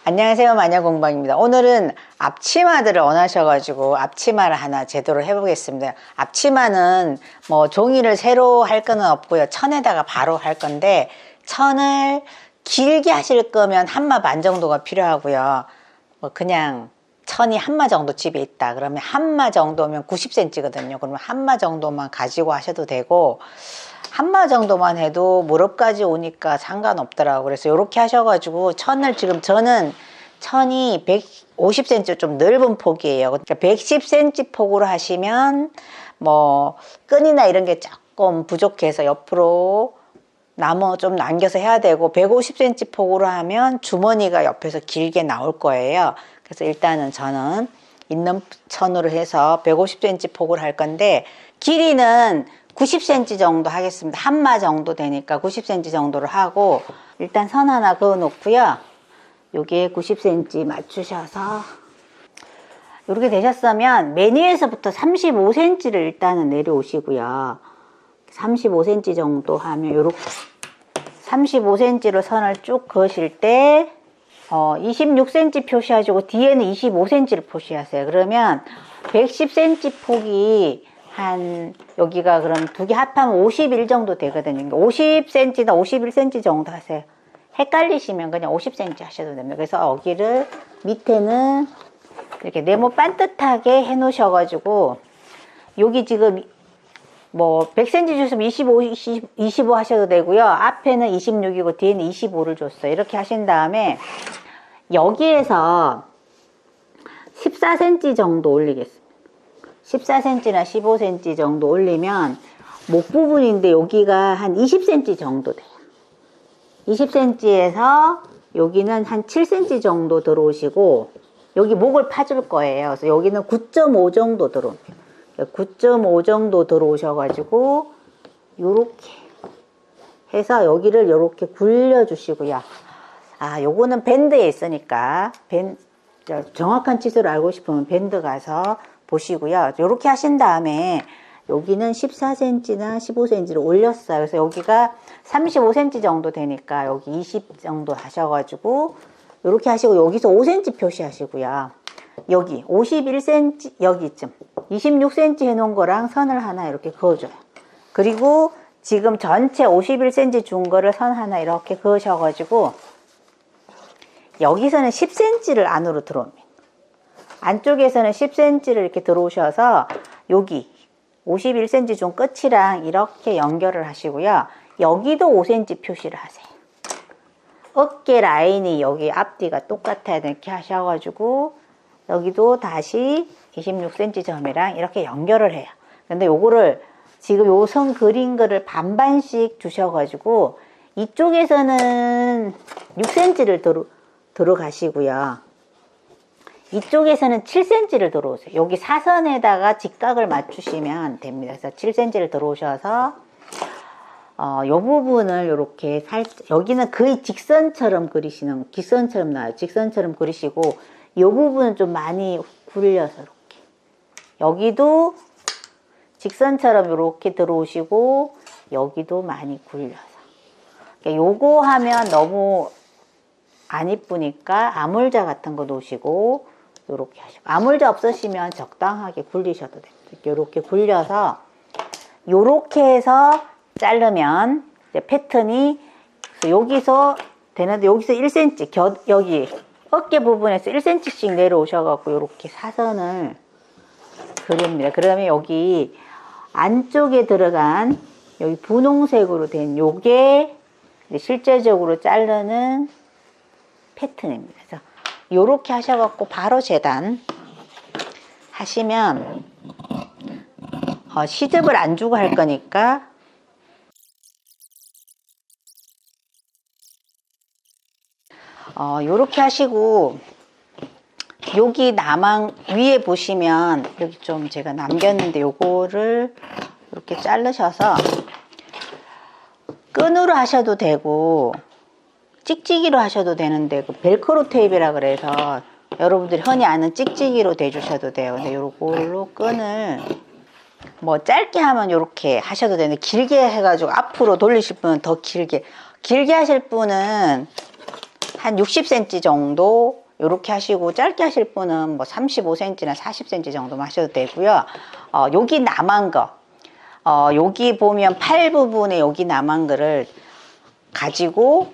안녕하세요, 마녀공방입니다. 오늘은 앞치마들을 원하셔가지고 앞치마를 하나 제도를 해보겠습니다. 앞치마는 뭐 종이를 새로 할 거는 없고요, 천에다가 바로 할 건데, 천을 길게 하실 거면 한마 반 정도가 필요하고요. 뭐 그냥 천이 한마 정도 집에 있다 그러면 한마 정도면 90cm거든요. 그러면 한마 정도만 가지고 하셔도 되고, 한마 정도만 해도 무릎까지 오니까 상관없더라고요. 그래서 이렇게 하셔가지고 천을, 지금 저는 천이 150cm 좀 넓은 폭이에요. 그러니까 110cm 폭으로 하시면 뭐 끈이나 이런 게 조금 부족해서 옆으로 나무 좀 남겨서 해야 되고, 150cm 폭으로 하면 주머니가 옆에서 길게 나올 거예요. 그래서 일단은 저는 있는 천으로 해서 150cm 폭으로 할 건데, 길이는 90cm 정도 하겠습니다. 한마 정도 되니까 90cm 정도를 하고, 일단 선 하나 그어 놓고요. 여기에 90cm 맞추셔서 이렇게 되셨으면 맨 위에서부터 35cm를 일단은 내려오시고요. 35cm 정도 하면 이렇게 35cm로 선을 쭉 그으실 때 26cm 표시하시고 뒤에는 25cm를 표시하세요. 그러면 110cm 폭이 한 여기가 그럼 두 개 합하면 51 정도 되거든요. 50cm나 51cm 정도 하세요. 헷갈리시면 그냥 50cm 하셔도 됩니다. 그래서 여기를 밑에는 이렇게 네모 반듯하게 해 놓으셔가지고, 여기 지금 뭐 100cm 주시면 25 하셔도 되고요. 앞에는 26이고 뒤에는 25를 줬어요. 이렇게 하신 다음에 여기에서 14cm 정도 올리겠습니다. 14cm나 15cm 정도 올리면 목 부분인데 여기가 한 20cm 정도 돼요. 20cm에서 여기는 한 7cm 정도 들어오시고, 여기 목을 파줄 거예요. 그래서 여기는 9.5 정도 들어옵니다. 9.5 정도 들어오셔가지고 요렇게 해서 여기를 요렇게 굴려 주시고요. 요거는 밴드에 있으니까 정확한 치수를 알고 싶으면 밴드 가서 보시고요. 요렇게 하신 다음에 여기는 14cm나 15cm를 올렸어요. 그래서 여기가 35cm 정도 되니까 여기 20 정도 하셔가지고 요렇게 하시고, 여기서 5cm 표시하시고요. 여기 51cm 여기쯤 26cm 해놓은 거랑 선을 하나 이렇게 그어줘요. 그리고 지금 전체 51cm 준 거를 선 하나 이렇게 그으셔가지고 여기서는 10cm를 안으로 들어옵니다. 안쪽에서는 10cm를 이렇게 들어오셔서 여기 51cm 준 끝이랑 이렇게 연결을 하시고요. 여기도 5cm 표시를 하세요. 어깨 라인이 여기 앞뒤가 똑같아야 이렇게 하셔가지고 여기도 다시 26cm 점이랑 이렇게 연결을 해요. 근데 요거를 지금 요 선 그린 거를 반반씩 주셔가지고 이쪽에서는 6cm를 들어가시고요. 이쪽에서는 7cm를 들어오세요. 여기 사선에다가 직각을 맞추시면 됩니다. 그래서 7cm를 들어오셔서 요 부분을 이렇게 살짝, 여기는 거의 직선처럼 그리시는, 직선처럼 나와요. 직선처럼 그리시고, 요 부분은 좀 많이 굴려서 이렇게. 여기도 직선처럼 이렇게 들어오시고, 여기도 많이 굴려서. 그러니까 요거 하면 너무 안 이쁘니까 아물자 같은 거 놓으시고, 요렇게 하시고. 아물자 없으시면 적당하게 굴리셔도 됩니다. 요렇게 굴려서, 요렇게 해서 자르면 이제 패턴이 여기서 되는데, 여기서 1cm 여기 어깨 부분에서 1cm씩 내려오셔갖고 이렇게 사선을 그립니다. 그러면 여기 안쪽에 들어간 여기 분홍색으로 된 요게 실제적으로 자르는 패턴입니다. 그래서 요렇게 하셔갖고 바로 재단 하시면 시접을 안 주고 할 거니까 요렇게 하시고, 여기 나망 위에 보시면 여기 좀 제가 남겼는데 요거를 이렇게 자르셔서 끈으로 하셔도 되고 찍찍이로 하셔도 되는데, 그 벨크로 테이프라 그래서 여러분들이 흔히 아는 찍찍이로 대주셔도 돼요. 근데 요걸로 끈을 뭐 짧게 하면 이렇게 하셔도 되는데 길게 해가지고 앞으로 돌리실 분은 더 길게 하실 분은 한 60cm 정도 이렇게 하시고, 짧게 하실 분은 뭐 35cm나 40cm 정도만 하셔도 되고요. 여기 남은 거, 여기 보면 팔 부분에 여기 남은 거를 가지고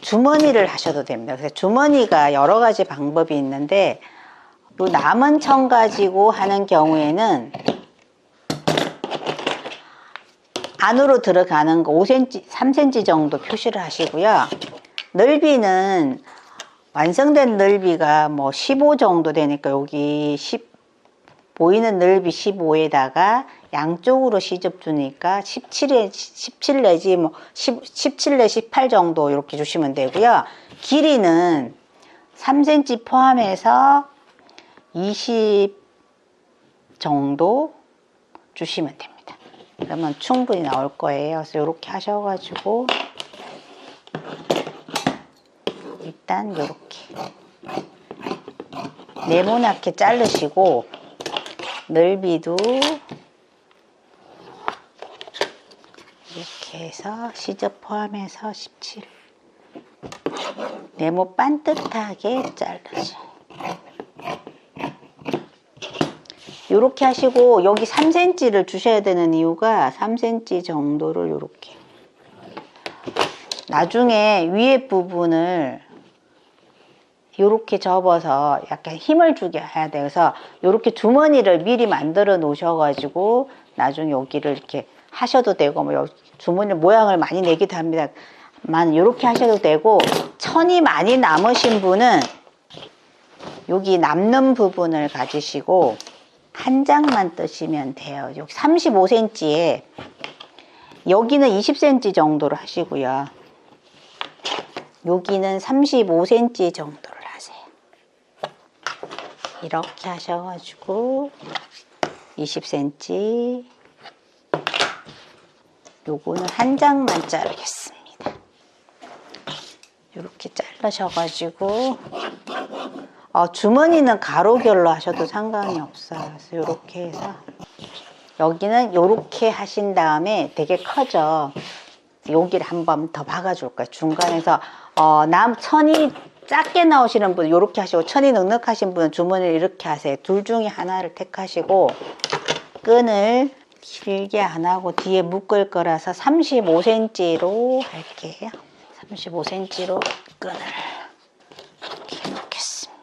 주머니를 하셔도 됩니다. 그래서 주머니가 여러 가지 방법이 있는데, 이 남은 천 가지고 하는 경우에는 안으로 들어가는 거 5cm, 3cm 정도 표시를 하시고요. 넓이는 완성된 넓이가 뭐 15 정도 되니까 여기 10, 보이는 넓이 15에다가 양쪽으로 시접 주니까 17 내지 뭐 17 내 18 정도 이렇게 주시면 되고요. 길이는 3cm 포함해서 20 정도 주시면 됩니다. 그러면 충분히 나올 거예요. 그래서 이렇게 하셔가지고 일단 이렇게 네모나게 자르시고, 넓이도 이렇게 해서 시접 포함해서 17 네모 반듯하게 자르세요. 이렇게 하시고, 여기 3cm를 주셔야 되는 이유가 3cm 정도를 이렇게, 나중에 위에 부분을 이렇게 접어서 약간 힘을 주게 해야 돼요. 그래서 이렇게 주머니를 미리 만들어 놓으셔가지고 나중에 여기를 이렇게 하셔도 되고, 뭐 주머니 모양을 많이 내기도 합니다만 이렇게 하셔도 되고, 천이 많이 남으신 분은 여기 남는 부분을 가지시고 한 장만 뜨시면 돼요. 여기 35cm에 여기는 20cm 정도로 하시고요. 여기는 35cm 정도를 하세요. 이렇게 하셔가지고 20cm, 요거는 한 장만 자르겠습니다. 이렇게 자르셔가지고, 주머니는 가로결로 하셔도 상관이 없어요. 그래서 이렇게 해서 여기는 이렇게 하신 다음에 되게 커져. 여기를 한번 더 박아줄 거예요. 중간에서 천이 작게 나오시는 분은 이렇게 하시고, 천이 넉넉하신 분은 주머니를 이렇게 하세요. 둘 중에 하나를 택하시고, 끈을 길게 안 하고 뒤에 묶을 거라서 35cm로 할게요. 35cm로 끈을 이렇게 놓겠습니다.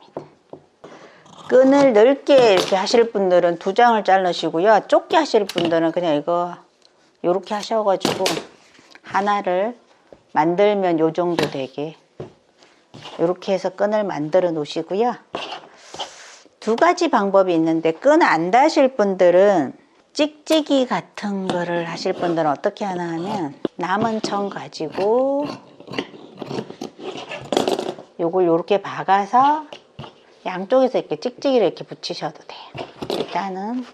끈을 넓게 이렇게 하실 분들은 2장을 자르시고요. 좁게 하실 분들은 그냥 이거 이렇게 하셔가지고 하나를 만들면 요 정도 되게 이렇게 해서 끈을 만들어 놓으시고요. 2가지 방법이 있는데, 끈 안 다실 분들은 찍찍이 같은 거를 하실 분들은 어떻게 하나 하면, 남은 천 가지고 요걸 이렇게 박아서 양쪽에서 이렇게 찍찍이를 이렇게 붙이셔도 돼요. 일단은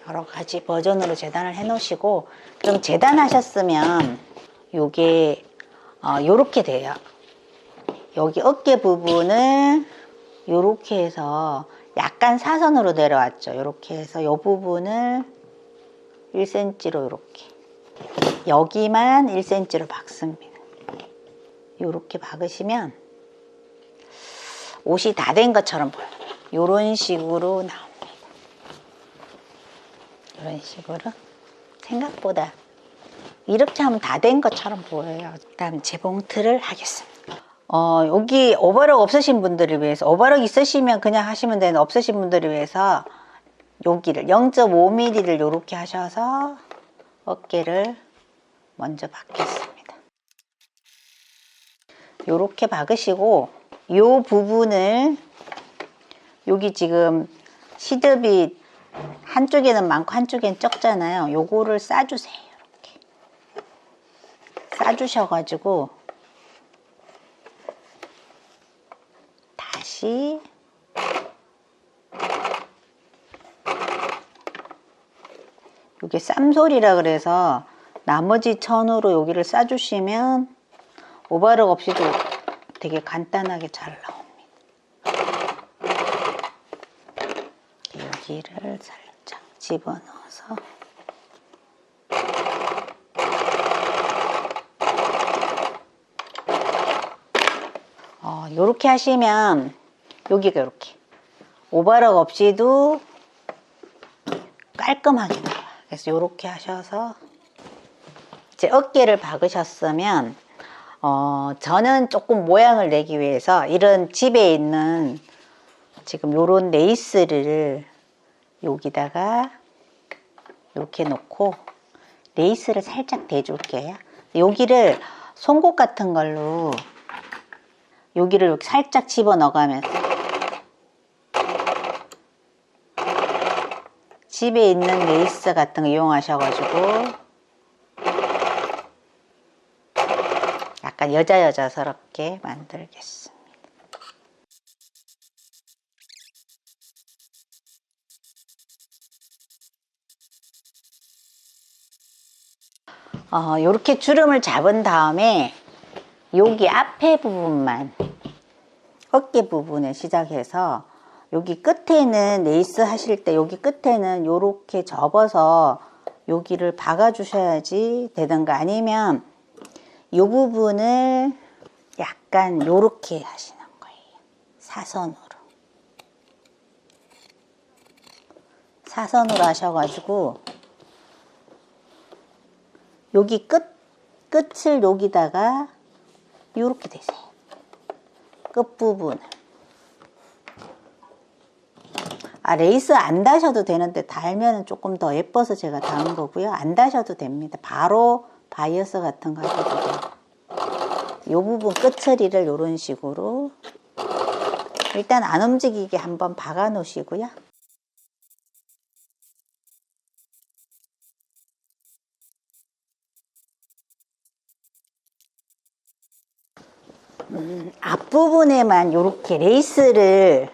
여러 가지 버전으로 재단을 해 놓으시고, 그럼 재단하셨으면 요게 요렇게 돼요. 여기 어깨 부분을 요렇게 해서 약간 사선으로 내려왔죠. 요렇게 해서 요 부분을 1cm로 요렇게, 여기만 1cm로 박습니다. 요렇게 박으시면 옷이 다 된 것처럼 보여요. 요런 식으로 나옵니다. 이런 식으로 생각보다 이렇게 하면 다 된 것처럼 보여요. 그다음 재봉틀을 하겠습니다. 여기 오버럭 없으신 분들을 위해서, 오버럭 있으시면 그냥 하시면 되는, 없으신 분들을 위해서 여기를 0.5mm를 이렇게 하셔서 어깨를 먼저 박겠습니다. 이렇게 박으시고, 이 부분을, 여기 지금 시접이 한쪽에는 많고 한쪽에는 적잖아요. 요거를 싸주세요. 이렇게 싸주셔가지고 다시 이게 쌈솔이라 그래서 나머지 천으로 여기를 싸주시면 오버럭 없이도 되게 간단하게 잘 나옵니다. 여기를 살짝 집어넣어서 요렇게 하시면 여기가 이렇게 오버락 없이도 깔끔하게 나와요. 그래서 요렇게 하셔서 이제 어깨를 박으셨으면 저는 조금 모양을 내기 위해서 이런 집에 있는 지금 요런 레이스를 여기다가 이렇게 놓고 레이스를 살짝 대줄게요. 여기를 송곳 같은 걸로 여기를 이렇게 살짝 집어 넣어가면서 집에 있는 레이스 같은 거 이용하셔가지고 약간 여자여자스럽게 만들겠습니다. 이렇게 주름을 잡은 다음에 여기 앞에 부분만 어깨 부분에 시작해서 여기 끝에는 레이스 하실 때 여기 끝에는 이렇게 접어서 여기를 박아 주셔야지 되든가 아니면 이 부분을 약간 요렇게 하시는 거예요. 사선으로 하셔가지고 여기 끝을 여기다가 요렇게 대세요. 끝부분을. 레이스 안 다셔도 되는데 달면 조금 더 예뻐서 제가 다는 거고요. 안 다셔도 됩니다. 바로 바이어스 같은 거 하셔도 돼요. 이 부분 끝처리를 이런 식으로 일단 안 움직이게 한번 박아 놓으시고요. 앞부분에만 이렇게 레이스를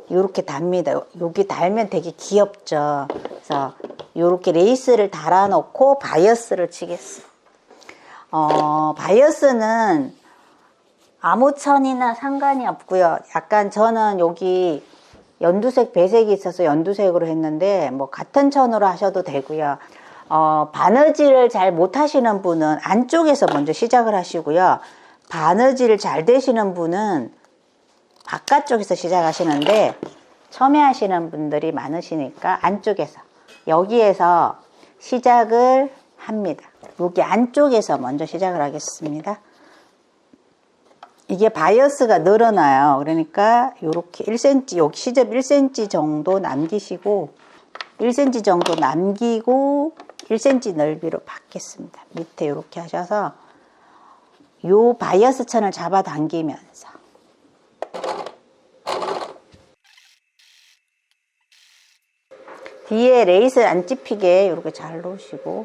이렇게 답니다. 여기 달면 되게 귀엽죠. 그래서 이렇게 레이스를 달아 놓고 바이어스를 치겠습니다. 바이어스는 아무 천이나 상관이 없고요. 약간 저는 여기 연두색 배색이 있어서 연두색으로 했는데 뭐 같은 천으로 하셔도 되고요. 바느질을 잘 못하시는 분은 안쪽에서 먼저 시작을 하시고요. 바느질 잘 되시는 분은 바깥쪽에서 시작하시는데 처음에 하시는 분들이 많으시니까 안쪽에서 여기에서 시작을 합니다. 여기 안쪽에서 먼저 시작을 하겠습니다. 이게 바이어스가 늘어나요. 그러니까 이렇게 1cm, 여기 시접 1cm 정도 남기시고 1cm 정도 남기고 1cm 넓이로 받겠습니다. 밑에 이렇게 하셔서 요 바이어스 천을 잡아당기면서 뒤에 레이스 안 찝히게 이렇게 잘 놓으시고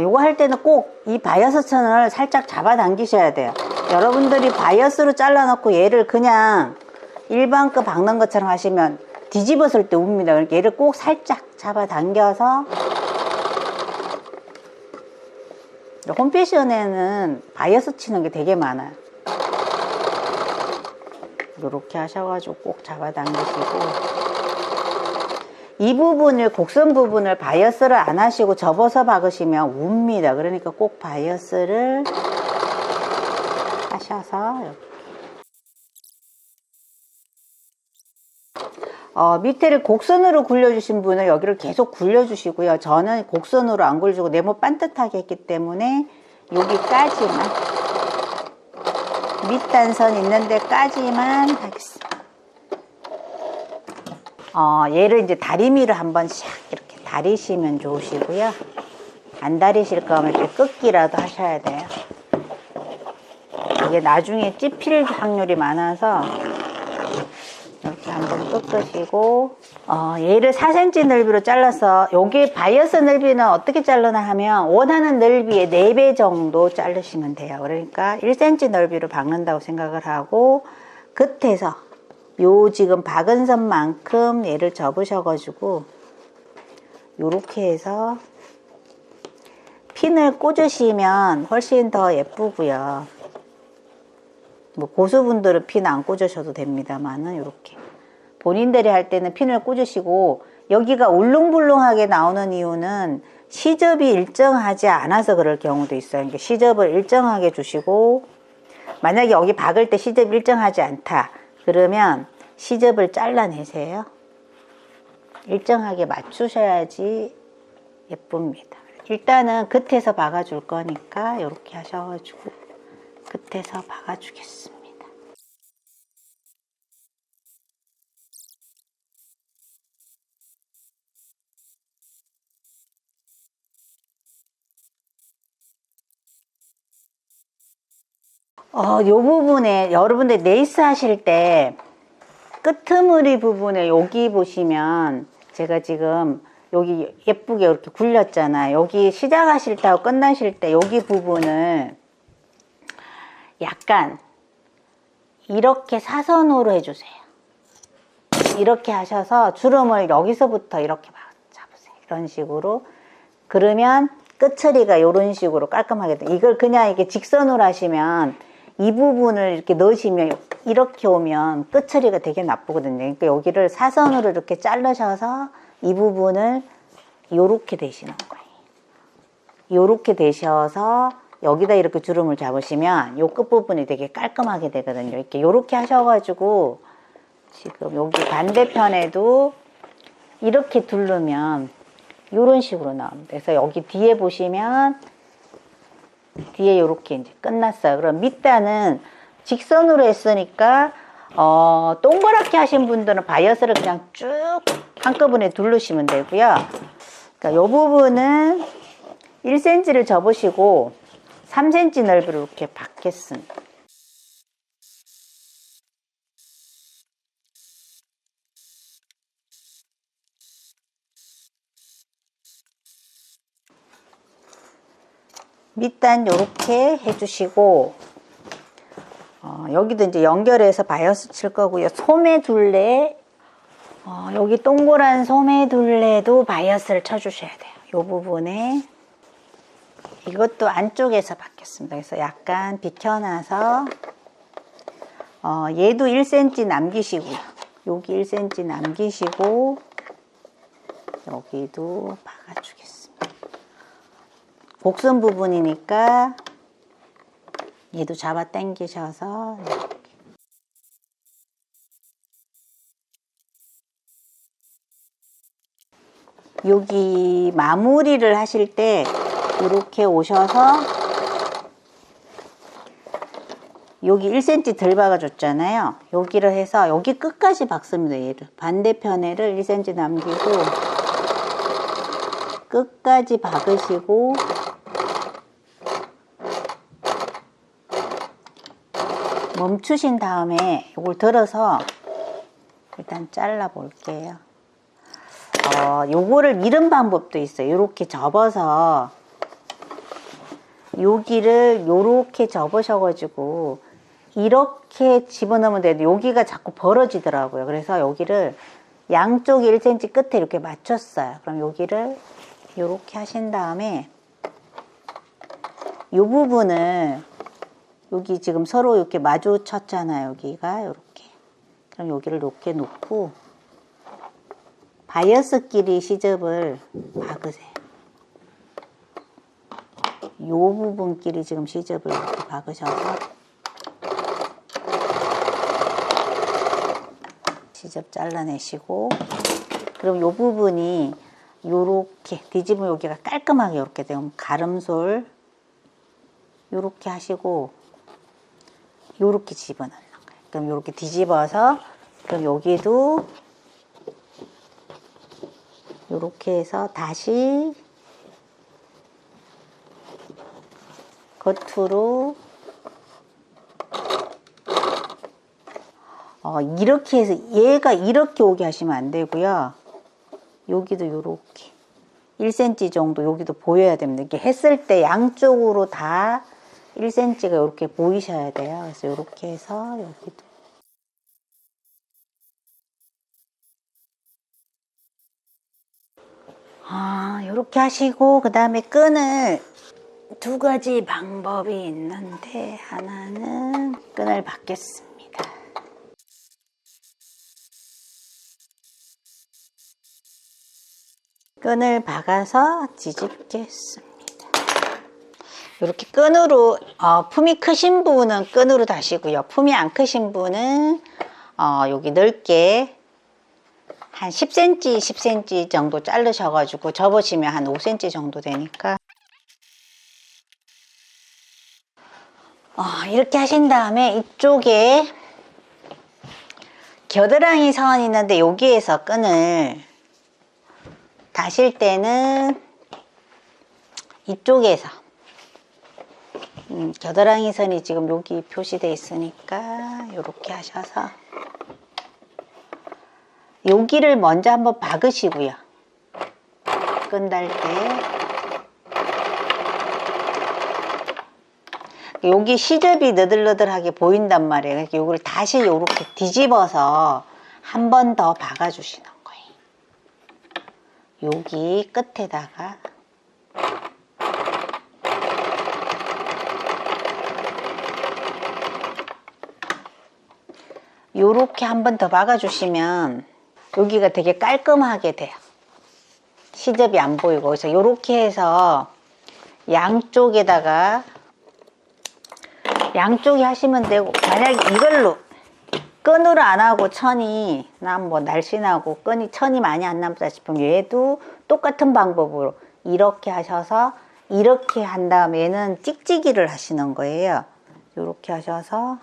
요거 할 때는 꼭 이 바이어스 천을 살짝 잡아당기셔야 돼요. 여러분들이 바이어스로 잘라놓고 얘를 그냥 일반급 박는 것처럼 하시면 뒤집었을 때 웁니다. 그러니까 얘를 꼭 살짝 잡아당겨서 홈패션에는 바이어스 치는 게 되게 많아요. 이렇게 하셔가지고 꼭 잡아당기시고 이 부분을 곡선 부분을 바이어스를 안 하시고 접어서 박으시면 웁니다. 그러니까 꼭 바이어스를 하셔서 밑에를 곡선으로 굴려주신 분은 여기를 계속 굴려주시고요. 저는 곡선으로 안 굴려주고 네모 반듯하게 했기 때문에 여기까지만 밑단선 있는 데까지만 하겠습니다. 얘를 이제 다리미를 한번 샥 이렇게 다리시면 좋으시고요. 안 다리실 거면 이렇게 꺾기라도 하셔야 돼요. 이게 나중에 찝힐 확률이 많아서 이렇게 한번 꺾으시고 얘를 4cm 넓이로 잘라서 여기 바이어스 넓이는 어떻게 자르나 하면 원하는 넓이의 4배 정도 자르시면 돼요. 그러니까 1cm 넓이로 박는다고 생각을 하고 끝에서 요 지금 박은 선만큼 얘를 접으셔가지고 요렇게 해서 핀을 꽂으시면 훨씬 더 예쁘고요. 뭐 고수분들은 핀 안 꽂으셔도 됩니다만은 이렇게 본인들이 할 때는 핀을 꽂으시고, 여기가 울릉불릉하게 나오는 이유는 시접이 일정하지 않아서 그럴 경우도 있어요. 그러니까 시접을 일정하게 주시고, 만약에 여기 박을 때 시접이 일정하지 않다 그러면 시접을 잘라내세요. 일정하게 맞추셔야지 예쁩니다. 일단은 끝에서 박아줄 거니까 이렇게 하셔가지고 끝에서 박아주겠습니다. 요 부분에 여러분들 레이스 하실 때 끄트머리 부분에 여기 보시면 제가 지금 여기 예쁘게 이렇게 굴렸잖아요. 여기 시작하실 때하고 끝나실 때 여기 부분을 약간 이렇게 사선으로 해주세요. 이렇게 하셔서 주름을 여기서부터 이렇게 잡으세요. 이런 식으로. 그러면 끝처리가 이런 식으로 깔끔하게 돼요. 이걸 그냥 이렇게 직선으로 하시면 이 부분을 이렇게 넣으시면 이렇게 오면 끝처리가 되게 나쁘거든요. 그러니까 여기를 사선으로 이렇게 자르셔서 이 부분을 요렇게 대시는 거예요. 요렇게 대셔서 여기다 이렇게 주름을 잡으시면 요 끝부분이 되게 깔끔하게 되거든요. 이렇게 요렇게 하셔가지고 지금 여기 반대편에도 이렇게 두르면 요런 식으로 나옵니다. 그래서 여기 뒤에 보시면 뒤에 요렇게 이제 끝났어요. 그럼 밑단은 직선으로 했으니까 동그랗게 하신 분들은 바이어스를 그냥 쭉 한꺼번에 두르시면 되고요. 그러니까 요 부분은 1cm를 접으시고 3cm 넓이로 이렇게 박겠습니다. 밑단 요렇게 해주시고 여기도 이제 연결해서 바이어스 칠 거고요. 소매 둘레 여기 동그란 소매 둘레도 바이어스를 쳐주셔야 돼요. 요 부분에 이것도 안쪽에서 받겠습니다. 그래서 약간 비켜놔서 얘도 1cm 남기시고요. 여기 1cm 남기시고 여기도 박아주겠습니다. 곡선 부분이니까 얘도 잡아 당기셔서 이렇게. 여기 마무리를 하실 때 이렇게 오셔서 여기 1cm 덜 박아줬잖아요. 여기를 해서 여기 끝까지 박습니다. 얘를 반대편에를 1cm 남기고 끝까지 박으시고 멈추신 다음에 이걸 들어서 일단 잘라 볼게요. 요거를 미는 방법도 있어요. 요렇게 접어서 여기를 요렇게 접으셔가지고 이렇게 집어넣으면 되는데 여기가 자꾸 벌어지더라고요. 그래서 여기를 양쪽 1cm 끝에 이렇게 맞췄어요. 그럼 여기를 요렇게 하신 다음에 요 부분을 여기 지금 서로 이렇게 마주쳤잖아요. 여기가 이렇게. 그럼 여기를 이렇게 놓고 바이어스끼리 시접을 박으세요. 이 부분끼리 지금 시접을 이렇게 박으셔서 시접 잘라내시고 그럼 이 부분이 요렇게 뒤집으면 여기가 깔끔하게 이렇게 되면 가름솔 요렇게 하시고 요렇게 집어넣는 거예요. 그럼 요렇게 뒤집어서 그럼 여기도 요렇게 해서 다시 겉으로 이렇게 해서 얘가 이렇게 오게 하시면 안 되고요. 여기도 요렇게 1cm 정도 여기도 보여야 됩니다. 이렇게 했을 때 양쪽으로 다 1cm가 이렇게 보이셔야 돼요. 그래서 이렇게 해서 여기도 이렇게 하시고 그 다음에 끈을 두 가지 방법이 있는데 하나는 끈을 받겠습니다. 끈을 박아서 뒤집겠습니다. 이렇게 끈으로 품이 크신 분은 끈으로 다시고요. 품이 안 크신 분은 여기 넓게 한 10cm, 10cm 정도 자르셔가지고 접으시면 한 5cm 정도 되니까 이렇게 하신 다음에 이쪽에 겨드랑이 선 있는데 여기에서 끈을 다실 때는 이쪽에서 겨드랑이 선이 지금 여기 표시되어 있으니까 이렇게 하셔서 여기를 먼저 한번 박으시고요. 끈 달 때 여기 시접이 너들너들하게 보인단 말이에요. 그러니까 이걸 다시 이렇게 뒤집어서 한 번 더 박아 주시는 거예요. 여기 끝에다가 요렇게 한 번 더 박아 주시면 여기가 되게 깔끔하게 돼요. 시접이 안 보이고. 그래서 요렇게 해서 양쪽에다가 양쪽에 하시면 되고, 만약에 이걸로 끈으로 안 하고 천이 난 뭐 날씬하고 천이 많이 안 남다 싶으면 얘도 똑같은 방법으로 이렇게 하셔서 이렇게 한 다음에 얘는 찍찍이를 하시는 거예요. 이렇게 하셔서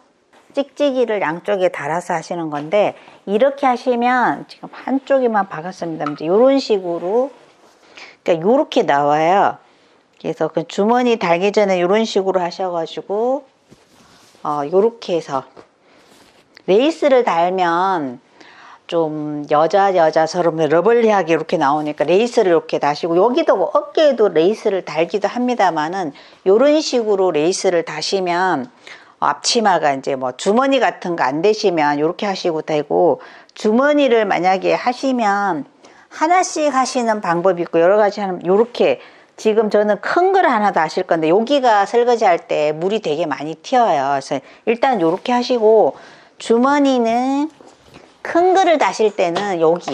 찍찍이를 양쪽에 달아서 하시는 건데, 이렇게 하시면 지금 한쪽에만 박았습니다. 이제 이런 식으로, 그러니까 이렇게 나와요. 그래서 그 주머니 달기 전에 이런 식으로 하셔가지고 요렇게 해서 레이스를 달면 좀 여자처럼 러블리하게 이렇게 나오니까 레이스를 이렇게 다시고, 여기도 어깨에도 레이스를 달기도 합니다만은 요런 식으로 레이스를 다시면 앞치마가 이제 뭐 주머니 같은 거 안 되시면 이렇게 하시고 되고, 주머니를 만약에 하시면 하나씩 하시는 방법이 있고 여러 가지 하는, 요렇게 지금 저는 큰 걸 하나 더 하실 건데 여기가 설거지 할 때 물이 되게 많이 튀어요. 그래서 일단 요렇게 하시고, 주머니는 큰 거를 다실 때는 여기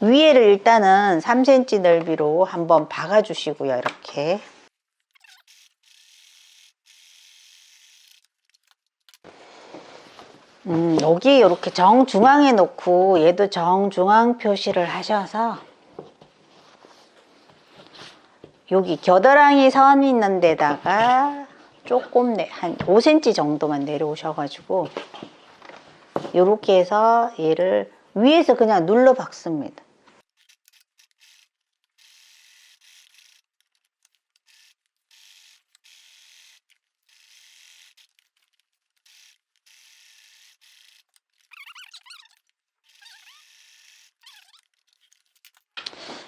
위에를 일단은 3cm 넓이로 한번 박아 주시고요. 이렇게 여기 이렇게 정중앙에 놓고 얘도 정중앙 표시를 하셔서 여기 겨드랑이 선 있는 데다가 조금 한 5cm 정도만 내려오셔가지고 이렇게 해서 얘를 위에서 그냥 눌러 박습니다.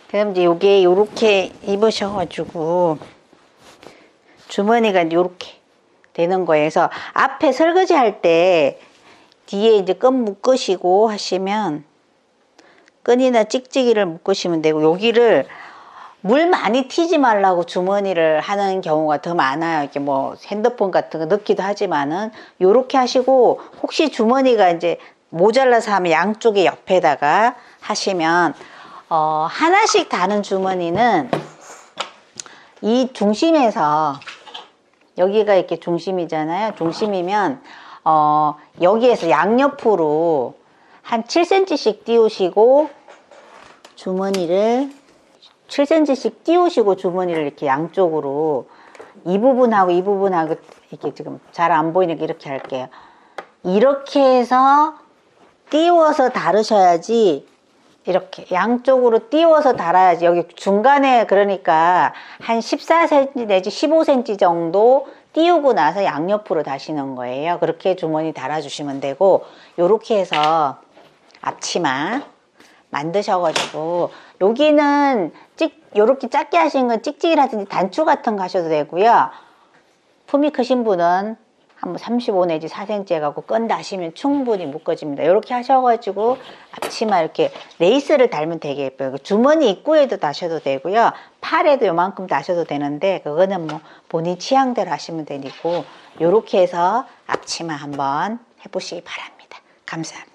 그럼 이제 요게 요렇게 입으셔가지고 주머니가 요렇게 되는 거예요. 그래서 앞에 설거지 할 때 뒤에 이제 끈 묶으시고 하시면 끈이나 찍찍이를 묶으시면 되고, 여기를 물 많이 튀지 말라고 주머니를 하는 경우가 더 많아요. 이렇게 뭐 핸드폰 같은 거 넣기도 하지만은 요렇게 하시고, 혹시 주머니가 이제 모자라서 하면 양쪽에 옆에다가 하시면 하나씩 다는 주머니는 이 중심에서, 여기가 이렇게 중심이잖아요. 중심이면 여기에서 양옆으로 한 7cm씩 띄우시고 주머니를 7cm씩 띄우시고 주머니를 이렇게 양쪽으로 이 부분하고 이 부분하고 이렇게 지금 잘 안 보이니까 이렇게 할게요. 이렇게 해서 띄워서 다루셔야지, 이렇게 양쪽으로 띄워서 달아야지. 여기 중간에 그러니까 한 14cm 내지 15cm 정도 띄우고 나서 양옆으로 다시는 거예요. 그렇게 주머니 달아주시면 되고, 요렇게 해서 앞치마 만드셔가지고, 여기는 요렇게 작게 하신 건 찍찍이라든지 단추 같은 거 하셔도 되고요. 품이 크신 분은 한번 35 내지 4cm 해갖고 끈 다시면 충분히 묶어집니다. 이렇게 하셔가지고 앞치마 이렇게 레이스를 달면 되게 예뻐요. 주머니 입구에도 다셔도 되고요. 팔에도 요만큼 다셔도 되는데 그거는 뭐 본인 취향대로 하시면 되고, 이렇게 해서 앞치마 한번 해보시기 바랍니다. 감사합니다.